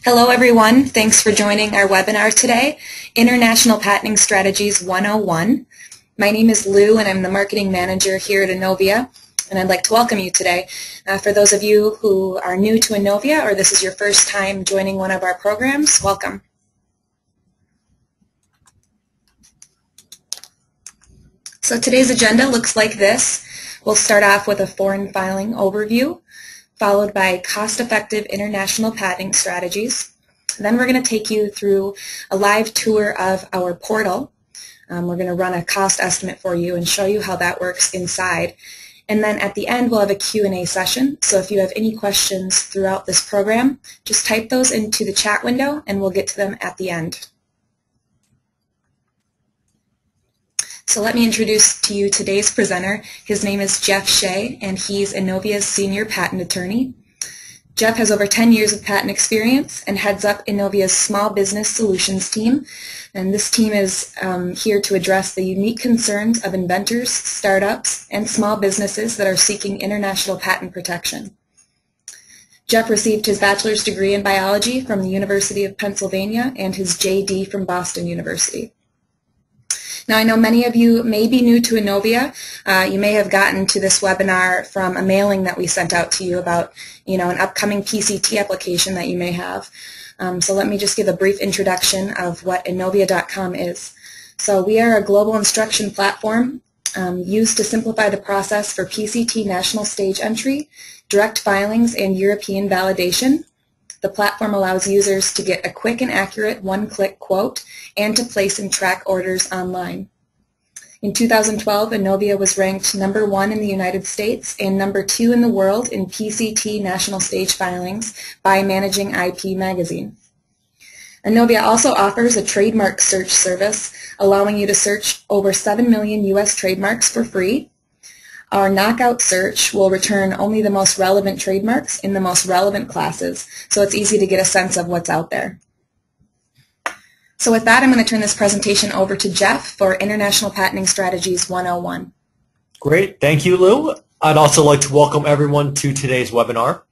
Hello everyone, thanks for joining our webinar today, International Patenting Strategies 101. My name is Lou and I'm the Marketing Manager here at Inovia, and I'd like to welcome you today. For those of you who are new to Inovia or this is your first time joining one of our programs, welcome. So today's agenda looks like this. We'll start off with a foreign filing overview, followed by cost-effective international patenting strategies. Then we're going to take you through a live tour of our portal. We're going to run a cost estimate for you and show you how that works inside. And then at the end we'll have a Q&A session. So if you have any questions throughout this program, just type those into the chat window and we'll get to them at the end. So let me introduce to you today's presenter. His name is Jeff Shea, and he's Inovia's Senior Patent Attorney. Jeff has over 10 years of patent experience and heads up Inovia's Small Business Solutions team. And this team is here to address the unique concerns of inventors, startups, and small businesses that are seeking international patent protection. Jeff received his bachelor's degree in biology from the University of Pennsylvania and his JD from Boston University. Now, I know many of you may be new to Inovia. You may have gotten to this webinar from a mailing that we sent out to you about, an upcoming PCT application that you may have. So let me just give a brief introduction of what inovia.com is. So we are a global instruction platform used to simplify the process for PCT national stage entry, direct filings, and European validation. The platform allows users to get a quick and accurate one-click quote and to place and track orders online. In 2012, Inovia was ranked #1 in the United States and #2 in the world in PCT national stage filings by Managing IP magazine. Inovia also offers a trademark search service, allowing you to search over 7 million US trademarks for free. Our knockout search will return only the most relevant trademarks in the most relevant classes, so it's easy to get a sense of what's out there. So with that, I'm going to turn this presentation over to Jeff for International Patenting Strategies 101. Great. Thank you, Lou. I'd also like to welcome everyone to today's webinar.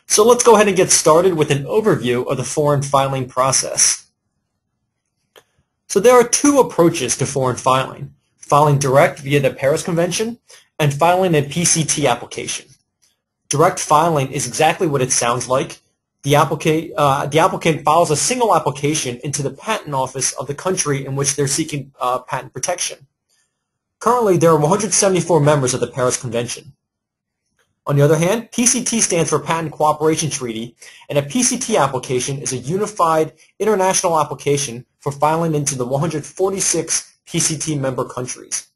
So let's go ahead and get started with an overview of the foreign filing process. So there are two approaches to foreign filing: filing direct via the Paris Convention and filing a PCT application. Direct filing is exactly what it sounds like. The applicant files a single application into the patent office of the country in which they're seeking patent protection. Currently, there are 174 members of the Paris Convention. On the other hand, PCT stands for Patent Cooperation Treaty, and a PCT application is a unified international application for filing into the 146 PCT member countries.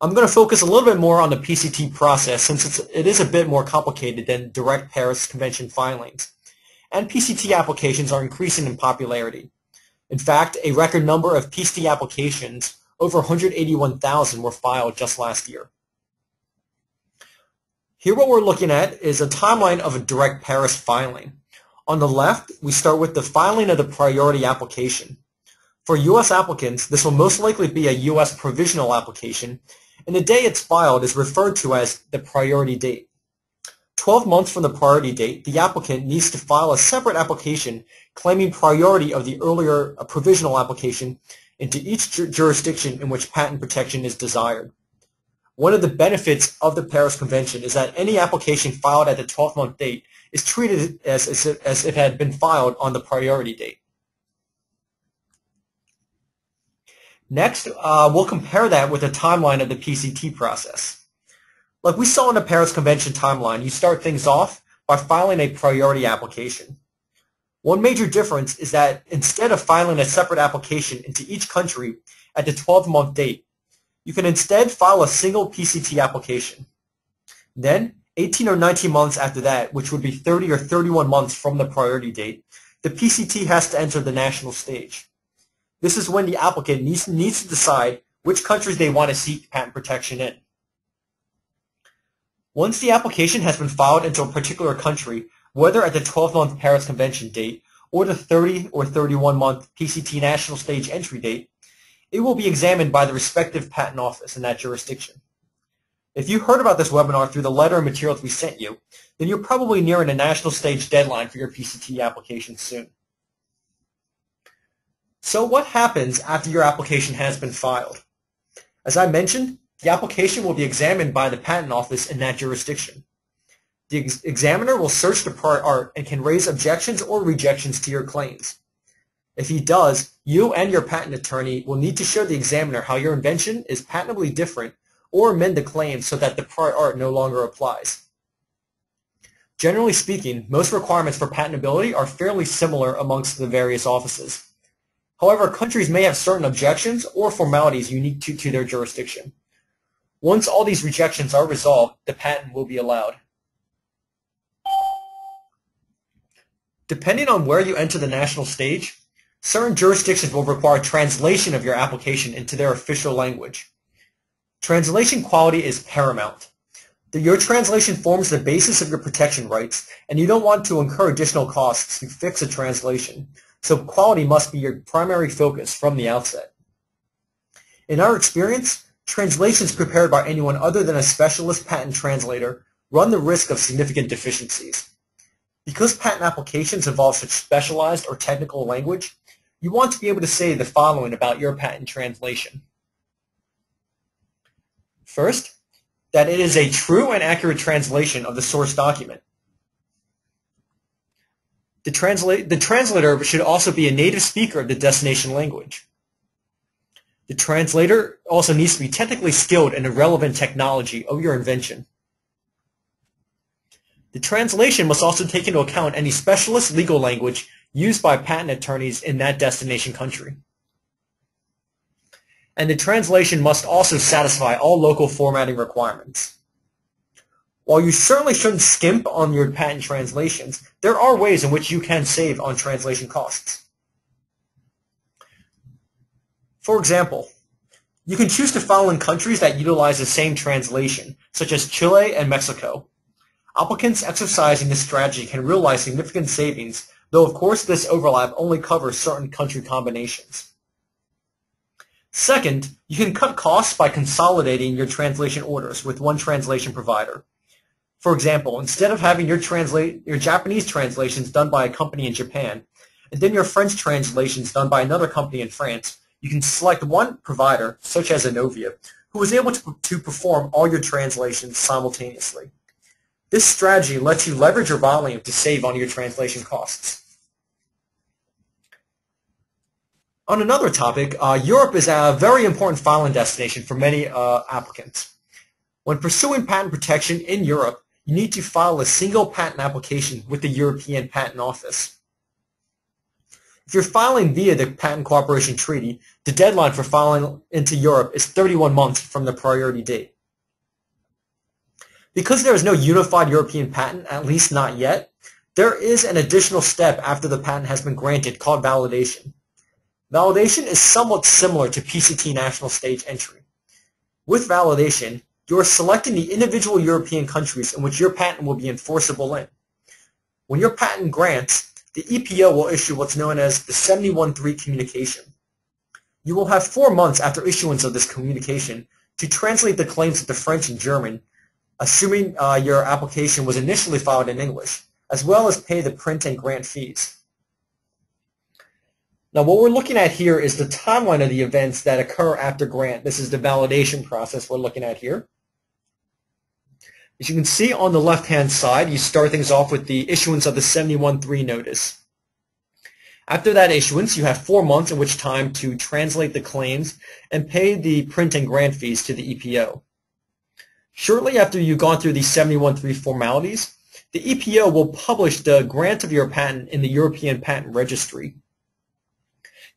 I'm going to focus a little bit more on the PCT process since it is a bit more complicated than direct Paris Convention filings, and PCT applications are increasing in popularity. In fact, a record number of PCT applications, over 181,000, were filed just last year. Here what we're looking at is a timeline of a direct Paris filing. On the left, we start with the filing of the priority application. For U.S. applicants, this will most likely be a U.S. provisional application, and the day it's filed is referred to as the priority date. 12 months from the priority date, the applicant needs to file a separate application claiming priority of the earlier provisional application into each jurisdiction in which patent protection is desired. One of the benefits of the Paris Convention is that any application filed at the 12-month date is treated as if it had been filed on the priority date. Next, we'll compare that with the timeline of the PCT process. Like we saw in the Paris Convention timeline, you start things off by filing a priority application. One major difference is that instead of filing a separate application into each country at the 12-month date, you can instead file a single PCT application. Then, 18 or 19 months after that, which would be 30 or 31 months from the priority date, the PCT has to enter the national stage. This is when the applicant needs to decide which countries they want to seek patent protection in. Once the application has been filed into a particular country, whether at the 12-month Paris Convention date or the 30 or 31-month PCT national stage entry date, it will be examined by the respective patent office in that jurisdiction. If you heard about this webinar through the letter and materials we sent you, then you're probably nearing a national stage deadline for your PCT application soon. So what happens after your application has been filed? As I mentioned, the application will be examined by the Patent Office in that jurisdiction. The examiner will search the prior art and can raise objections or rejections to your claims. If he does, you and your patent attorney will need to show the examiner how your invention is patentably different or amend the claim so that the prior art no longer applies. Generally speaking, most requirements for patentability are fairly similar amongst the various offices. However, countries may have certain objections or formalities unique to their jurisdiction. Once all these rejections are resolved, the patent will be allowed. Depending on where you enter the national stage, certain jurisdictions will require translation of your application into their official language. Translation quality is paramount. Your translation forms the basis of your protection rights, and you don't want to incur additional costs to fix a translation, so quality must be your primary focus from the outset. In our experience, translations prepared by anyone other than a specialist patent translator run the risk of significant deficiencies. Because patent applications involve such specialized or technical language, you want to be able to say the following about your patent translation. First, that it is a true and accurate translation of the source document. The translator should also be a native speaker of the destination language. The translator also needs to be technically skilled in the relevant technology of your invention. The translation must also take into account any specialist legal language used by patent attorneys in that destination country. And the translation must also satisfy all local formatting requirements. While you certainly shouldn't skimp on your patent translations, there are ways in which you can save on translation costs. For example, you can choose to file in countries that utilize the same translation, such as Chile and Mexico. Applicants exercising this strategy can realize significant savings, though of course this overlap only covers certain country combinations. Second, you can cut costs by consolidating your translation orders with one translation provider. For example, instead of having your Japanese translations done by a company in Japan, and then your French translations done by another company in France, you can select one provider, such as Inovia, who is able to perform all your translations simultaneously. This strategy lets you leverage your volume to save on your translation costs. On another topic, Europe is a very important filing destination for many applicants. When pursuing patent protection in Europe, you need to file a single patent application with the European Patent Office. If you're filing via the Patent Cooperation Treaty, the deadline for filing into Europe is 31 months from the priority date. Because there is no unified European patent, at least not yet, there is an additional step after the patent has been granted called validation. Validation is somewhat similar to PCT national stage entry. With validation, you are selecting the individual European countries in which your patent will be enforceable in. When your patent grants, the EPO will issue what's known as the 71.3 communication. You will have 4 months after issuance of this communication to translate the claims into French and German, assuming your application was initially filed in English, as well as pay the print and grant fees. Now what we're looking at here is the timeline of the events that occur after grant. This is the validation process we're looking at here. As you can see on the left-hand side, you start things off with the issuance of the 71.3 notice. After that issuance, you have 4 months in which time to translate the claims and pay the print and grant fees to the EPO. Shortly after you've gone through these 71.3 formalities, the EPO will publish the grant of your patent in the European Patent Registry.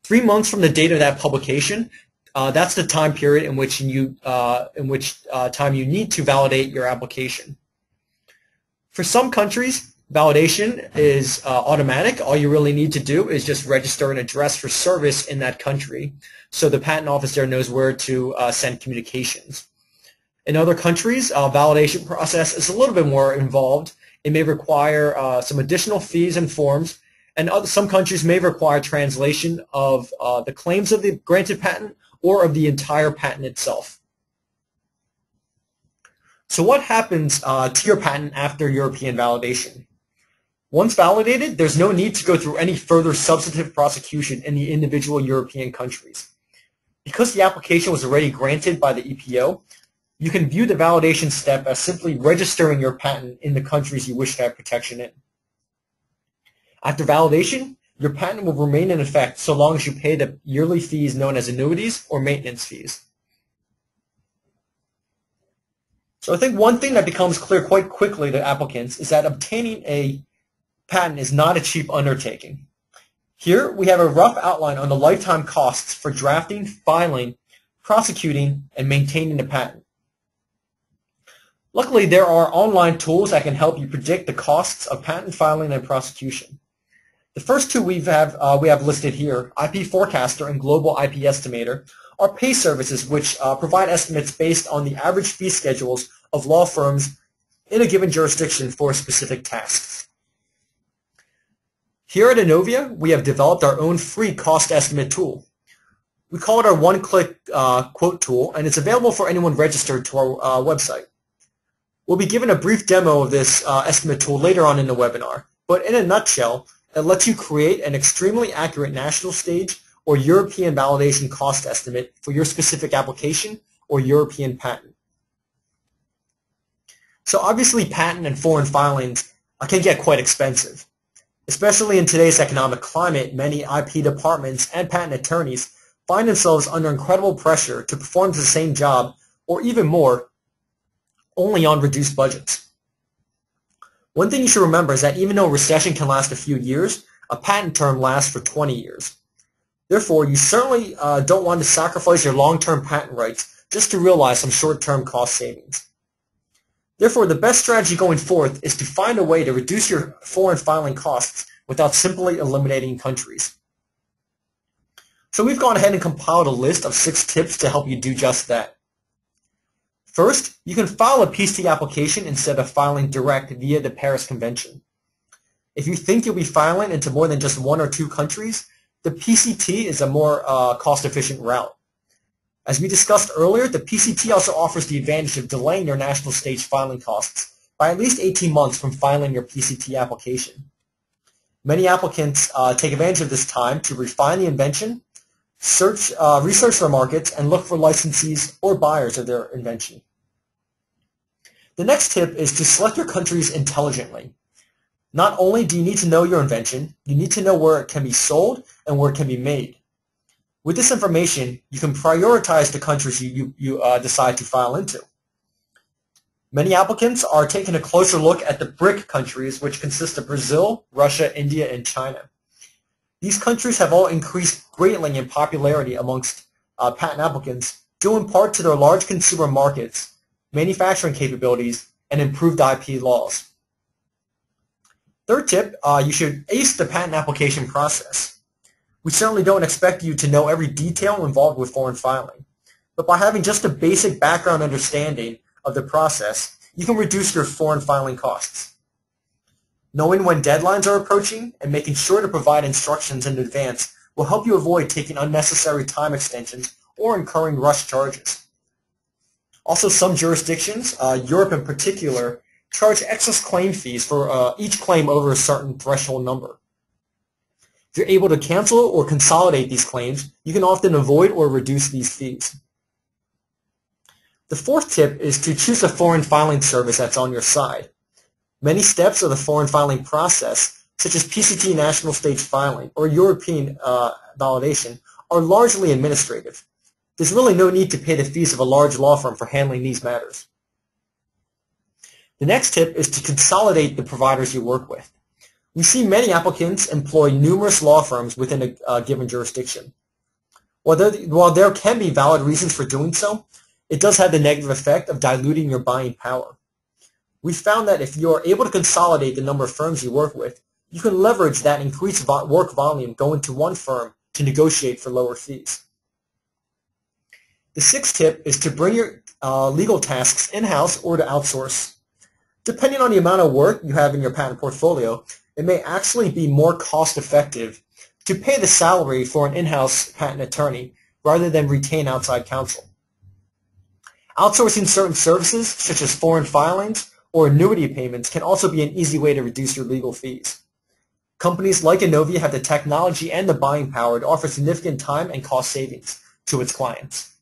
3 months from the date of that publication, that's the time period in which time you need to validate your application. For some countries, validation is automatic. All you really need to do is just register an address for service in that country, so the patent office there knows where to send communications. In other countries, validation process is a little bit more involved. It may require some additional fees and forms, and some countries may require translation of the claims of the granted patent or of the entire patent itself. So what happens to your patent after European validation? Once validated, there's no need to go through any further substantive prosecution in the individual European countries. Because the application was already granted by the EPO, you can view the validation step as simply registering your patent in the countries you wish to have protection in. After validation, your patent will remain in effect so long as you pay the yearly fees known as annuities or maintenance fees. So I think one thing that becomes clear quite quickly to applicants is that obtaining a patent is not a cheap undertaking. Here we have a rough outline on the lifetime costs for drafting, filing, prosecuting, and maintaining the patent. Luckily, there are online tools that can help you predict the costs of patent filing and prosecution. The first two we have listed here, IP Forecaster and Global IP Estimator, are pay services which provide estimates based on the average fee schedules of law firms in a given jurisdiction for a specific task. Here at Inovia, we have developed our own free cost estimate tool. We call it our one-click quote tool, and it's available for anyone registered to our website. We'll be given a brief demo of this estimate tool later on in the webinar, but in a nutshell, it lets you create an extremely accurate national stage or European validation cost estimate for your specific application or European patent. So obviously patent and foreign filings can get quite expensive. Especially in today's economic climate, many IP departments and patent attorneys find themselves under incredible pressure to perform the same job, or even more, only on reduced budgets. One thing you should remember is that even though a recession can last a few years, a patent term lasts for 20 years. Therefore, you certainly don't want to sacrifice your long-term patent rights just to realize some short-term cost savings. Therefore, the best strategy going forth is to find a way to reduce your foreign filing costs without simply eliminating countries. So we've gone ahead and compiled a list of 6 tips to help you do just that. First, you can file a PCT application instead of filing direct via the Paris Convention. If you think you'll be filing into more than just 1 or 2 countries, the PCT is a more cost-efficient route. As we discussed earlier, the PCT also offers the advantage of delaying your national stage filing costs by at least 18 months from filing your PCT application. Many applicants take advantage of this time to refine the invention, research for markets, and look for licensees or buyers of their invention. The next tip is to select your countries intelligently. Not only do you need to know your invention, you need to know where it can be sold and where it can be made. With this information, you can prioritize the countries you decide to file into. Many applicants are taking a closer look at the BRIC countries, which consist of Brazil, Russia, India, and China. These countries have all increased greatly in popularity amongst patent applicants, due in part to their large consumer markets, manufacturing capabilities, and improved IP laws. Third tip, you should ace the patent application process. We certainly don't expect you to know every detail involved with foreign filing, but by having just a basic background understanding of the process, you can reduce your foreign filing costs. Knowing when deadlines are approaching and making sure to provide instructions in advance will help you avoid taking unnecessary time extensions or incurring rush charges. Also, some jurisdictions, Europe in particular, charge excess claim fees for each claim over a certain threshold number. If you're able to cancel or consolidate these claims, you can often avoid or reduce these fees. The fourth tip is to choose a foreign filing service that's on your side. Many steps of the foreign filing process, such as PCT national stage filing or European validation, are largely administrative. There's really no need to pay the fees of a large law firm for handling these matters. The next tip is to consolidate the providers you work with. We see many applicants employ numerous law firms within a given jurisdiction. While there can be valid reasons for doing so, it does have the negative effect of diluting your buying power. We found that if you are able to consolidate the number of firms you work with, you can leverage that increased work volume going to one firm to negotiate for lower fees. The sixth tip is to bring your legal tasks in-house or to outsource. Depending on the amount of work you have in your patent portfolio, it may actually be more cost-effective to pay the salary for an in-house patent attorney rather than retain outside counsel. Outsourcing certain services, such as foreign filings or annuity payments, can also be an easy way to reduce your legal fees. Companies like Inovia have the technology and the buying power to offer significant time and cost savings to its clients.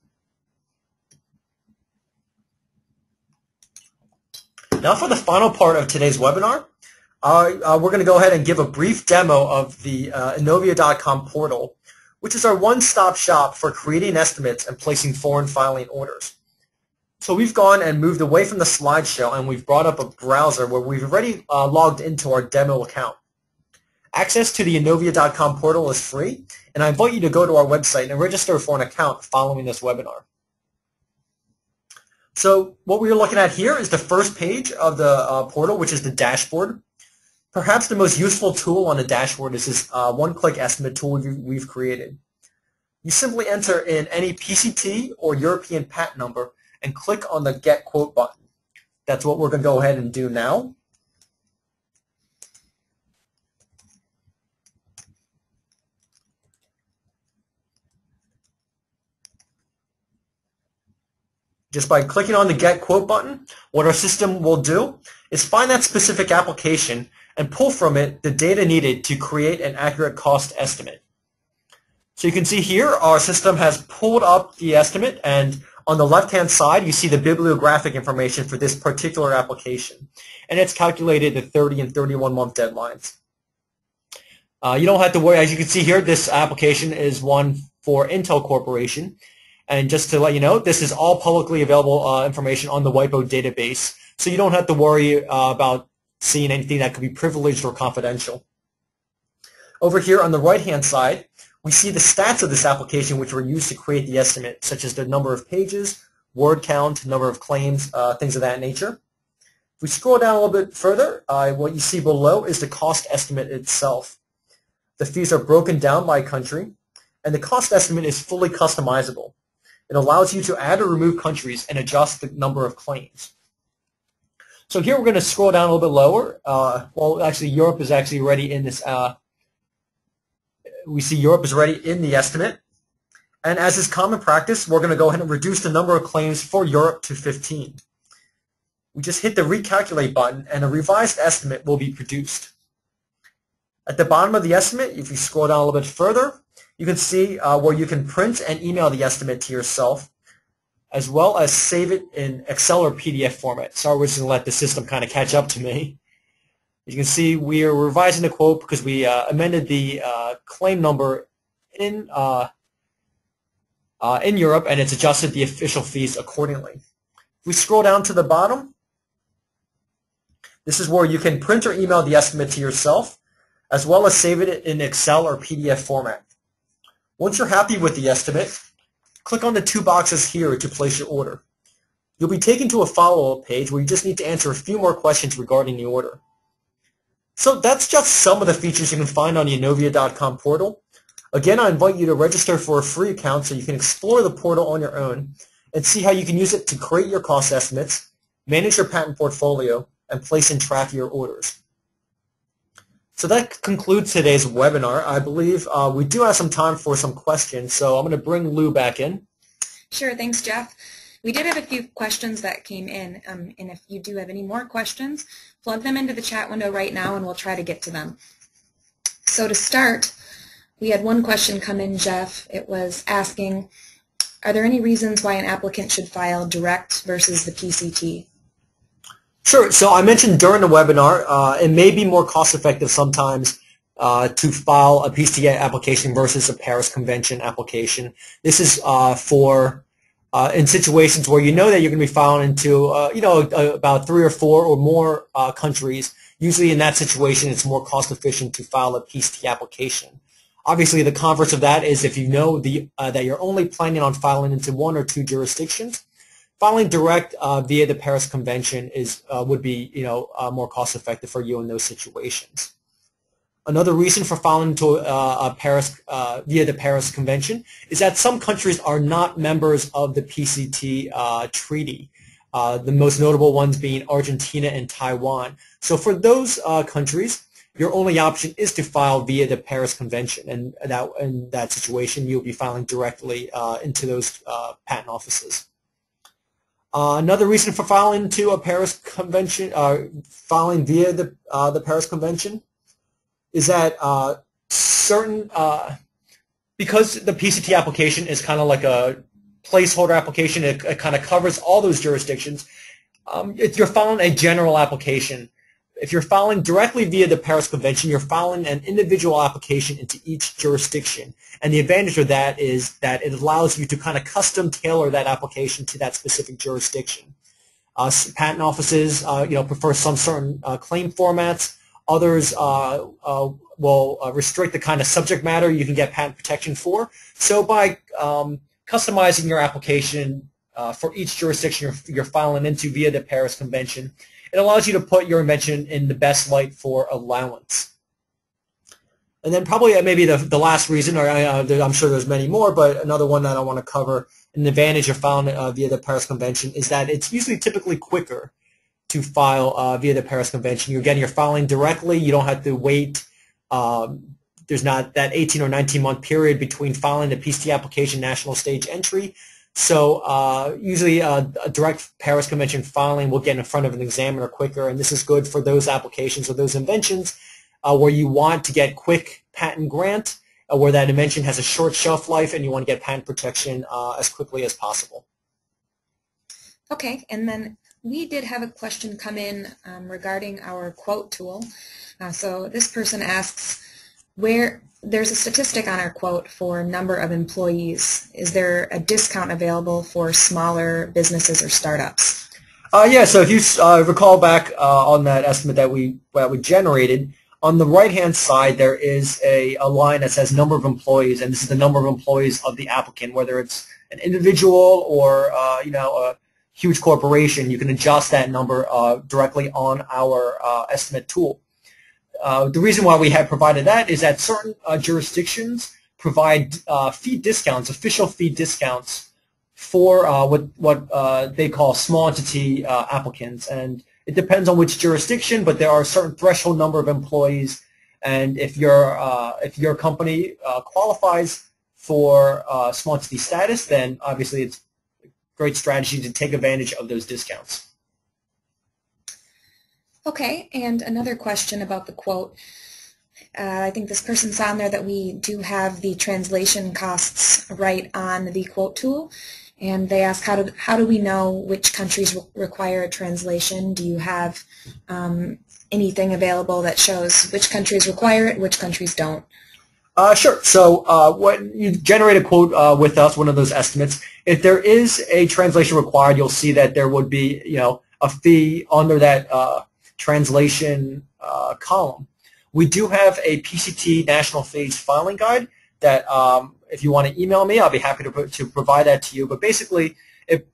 Now for the final part of today's webinar, we're going to go ahead and give a brief demo of the inovia.com portal, which is our one-stop shop for creating estimates and placing foreign filing orders. So we've gone and moved away from the slideshow, and we've brought up a browser where we've already logged into our demo account. Access to the inovia.com portal is free, and I invite you to go to our website and register for an account following this webinar. So what we're looking at here is the first page of the portal, which is the dashboard. Perhaps the most useful tool on the dashboard is this one-click estimate tool we've created. You simply enter in any PCT or European patent number and click on the Get Quote button. That's what we're going to go ahead and do now. Just by clicking on the Get Quote button, what our system will do is find that specific application and pull from it the data needed to create an accurate cost estimate. So you can see here our system has pulled up the estimate, and on the left-hand side you see the bibliographic information for this particular application, and it's calculated the 30 and 31-month deadlines. You don't have to worry. As you can see here, this application is one for Intel Corporation. And just to let you know, this is all publicly available information on the WIPO database, so you don't have to worry about seeing anything that could be privileged or confidential. Over here on the right-hand side, we see the stats of this application which were used to create the estimate, such as the number of pages, word count, number of claims, things of that nature. If we scroll down a little bit further, what you see below is the cost estimate itself. The fees are broken down by country, and the cost estimate is fully customizable. It allows you to add or remove countries and adjust the number of claims. So here we're going to scroll down a little bit lower. Well, actually, Europe is actually already in this. We see Europe is already in the estimate. And as is common practice, we're going to go ahead and reduce the number of claims for Europe to 15. We just hit the Recalculate button, and a revised estimate will be produced. At the bottom of the estimate, if you scroll down a little bit further, you can see where you can print and email the estimate to yourself, as well as save it in Excel or PDF format. Sorry, we're just going to let the system kind of catch up to me. As you can see, we are revising the quote because we amended the claim number in Europe, and it's adjusted the official fees accordingly. If we scroll down to the bottom, this is where you can print or email the estimate to yourself, as well as save it in Excel or PDF format. Once you're happy with the estimate, click on the two boxes here to place your order. You'll be taken to a follow-up page where you just need to answer a few more questions regarding the order. So that's just some of the features you can find on the inovia.com portal. Again, I invite you to register for a free account so you can explore the portal on your own and see how you can use it to create your cost estimates, manage your patent portfolio, and place and track your orders. So that concludes today's webinar. I believe we do have some time for some questions, so I'm going to bring Lou back in. Sure, thanks, Jeff. We did have a few questions that came in, and if you do have any more questions, plug them into the chat window right now and we'll try to get to them. So to start, we had one question come in, Jeff. It was asking, are there any reasons why an applicant should file direct versus the PCT? Sure. So I mentioned during the webinar, it may be more cost-effective sometimes to file a PCT application versus a Paris Convention application. This is for in situations where you know that you're going to be filing into about 3 or 4 or more countries. Usually in that situation, it's more cost-efficient to file a PCT application. Obviously, the converse of that is if you know that you're only planning on filing into 1 or 2 jurisdictions, filing direct via the Paris Convention would be more cost-effective for you in those situations. Another reason for filing to via the Paris Convention is that some countries are not members of the PCT treaty. The most notable ones being Argentina and Taiwan. So for those countries, your only option is to file via the Paris Convention, and in that situation, you'll be filing directly into those patent offices. Another reason for filing to a Paris Convention, filing via the Paris Convention, is that certain because the PCT application is kind of like a placeholder application, it kind of covers all those jurisdictions. If you're filing a general application, if you're filing directly via the Paris Convention, you're filing an individual application into each jurisdiction. And the advantage of that is that it allows you to kind of custom tailor that application to that specific jurisdiction. Patent offices, prefer some certain claim formats. Others will restrict the kind of subject matter you can get patent protection for. So by customizing your application for each jurisdiction you're filing into via the Paris Convention, it allows you to put your invention in the best light for allowance. And then probably maybe the last reason, or I'm sure there's many more, but another one that I want to cover, an advantage of filing via the Paris Convention is that it's usually typically quicker to file via the Paris Convention. You're filing directly. You don't have to wait. There's not that 18 or 19-month period between filing the PCT application national stage entry. So usually a direct Paris Convention filing will get in front of an examiner quicker, and this is good for those applications or those inventions where you want to get quick patent grant, where that invention has a short shelf life and you want to get patent protection as quickly as possible. Okay, and then we did have a question come in regarding our quote tool. So this person asks, where there's a statistic on our quote for number of employees. Is there a discount available for smaller businesses or startups? Yeah, so if you recall back on that estimate that we generated, on the right-hand side there is a line that says number of employees, and this is the number of employees of the applicant, whether it's an individual or a huge corporation. You can adjust that number directly on our estimate tool. The reason why we have provided that is that certain jurisdictions provide fee discounts, official fee discounts for what they call small entity applicants, and it depends on which jurisdiction, but there are a certain threshold number of employees, and if your company qualifies for small entity status, then obviously it's a great strategy to take advantage of those discounts. Okay, and another question about the quote. I think this person's on there that we do have the translation costs right on the quote tool, and they ask how do we know which countries require a translation? Do you have anything available that shows which countries require it, which countries don't? Sure. So when you generate a quote with us, one of those estimates, if there is a translation required, you'll see that there would be a fee under that translation column. We do have a PCT National Stage Filing Guide that if you want to email me, I'll be happy to provide that to you. But basically, it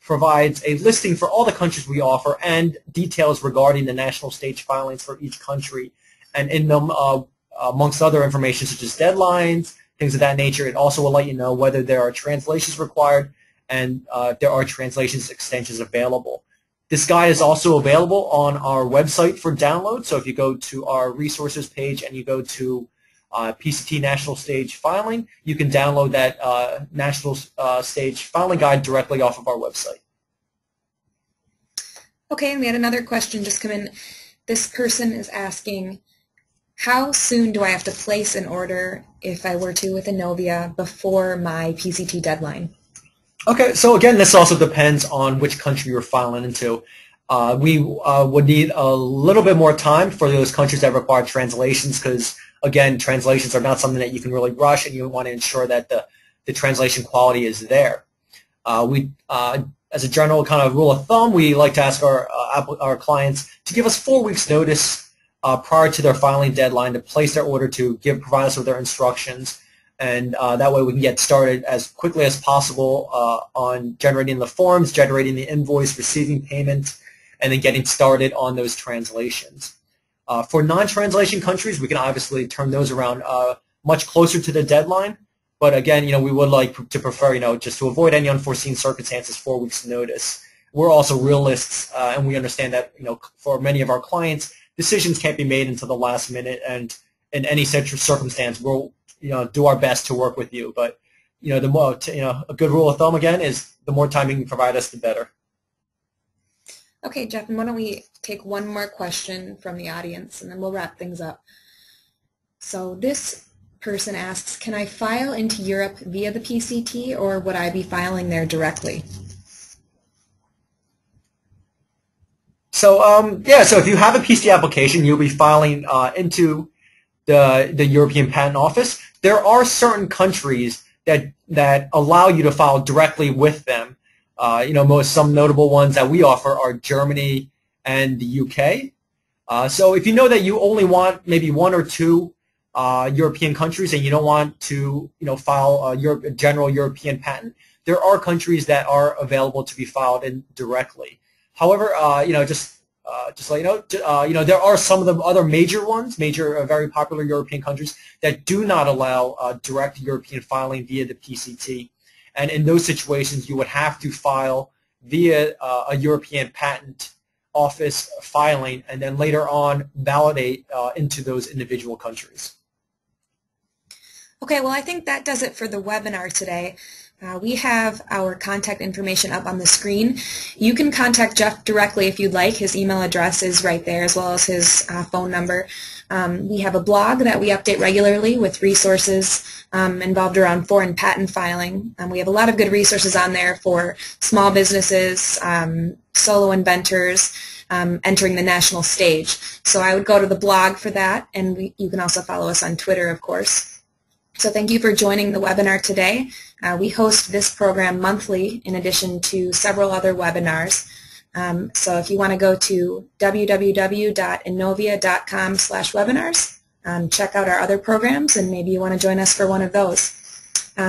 provides a listing for all the countries we offer and details regarding the national stage filings for each country. And in them, amongst other information such as deadlines, things of that nature, it also will let you know whether there are translations required and there are translations extensions available. This guide is also available on our website for download. So if you go to our resources page and you go to PCT National Stage Filing, you can download that National Stage Filing Guide directly off of our website. Okay, and we had another question just come in. This person is asking, how soon do I have to place an order if I were to with inovia before my PCT deadline? Okay, so again, this also depends on which country you're filing into. We would need a little bit more time for those countries that require translations because, again, translations are not something that you can really rush, and you want to ensure that the translation quality is there. As a general kind of rule of thumb, we like to ask our clients to give us 4 weeks' notice prior to their filing deadline to place their order, to provide us with their instructions. And that way we can get started as quickly as possible on generating the forms, generating the invoice, receiving payment, and then getting started on those translations. For non-translation countries, we can obviously turn those around much closer to the deadline. But again, we would like to prefer, just to avoid any unforeseen circumstances, 4 weeks notice. We're also realists, and we understand that, for many of our clients, decisions can't be made until the last minute, and in any such circumstance, we'll do our best to work with you. But the more, a good rule of thumb again is the more time you can provide us, the better. Okay, Jeff, and why don't we take one more question from the audience, and then we'll wrap things up. So this person asks, can I file into Europe via the PCT, or would I be filing there directly? So so if you have a PCT application, you'll be filing into the European Patent Office. There are certain countries that allow you to file directly with them. Some notable ones that we offer are Germany and the UK. So if you know that you only want maybe one or two European countries and you don't want to file a general European patent, there are countries that are available to be filed in directly. However, just to let you know, there are some of the other major very popular European countries that do not allow direct European filing via the PCT. And in those situations, you would have to file via a European Patent Office filing and then later on validate into those individual countries. Okay, well, I think that does it for the webinar today. We have our contact information up on the screen. You can contact Jeff directly if you'd like. His email address is right there, as well as his phone number. We have a blog that we update regularly with resources involved around foreign patent filing. We have a lot of good resources on there for small businesses, solo inventors, entering the national stage. So I would go to the blog for that, and you can also follow us on Twitter, of course. So thank you for joining the webinar today. We host this program monthly in addition to several other webinars. So if you want to go to www.inovia.com/webinars, check out our other programs, and maybe you want to join us for one of those.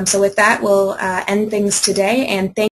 So with that, we'll end things today, and thank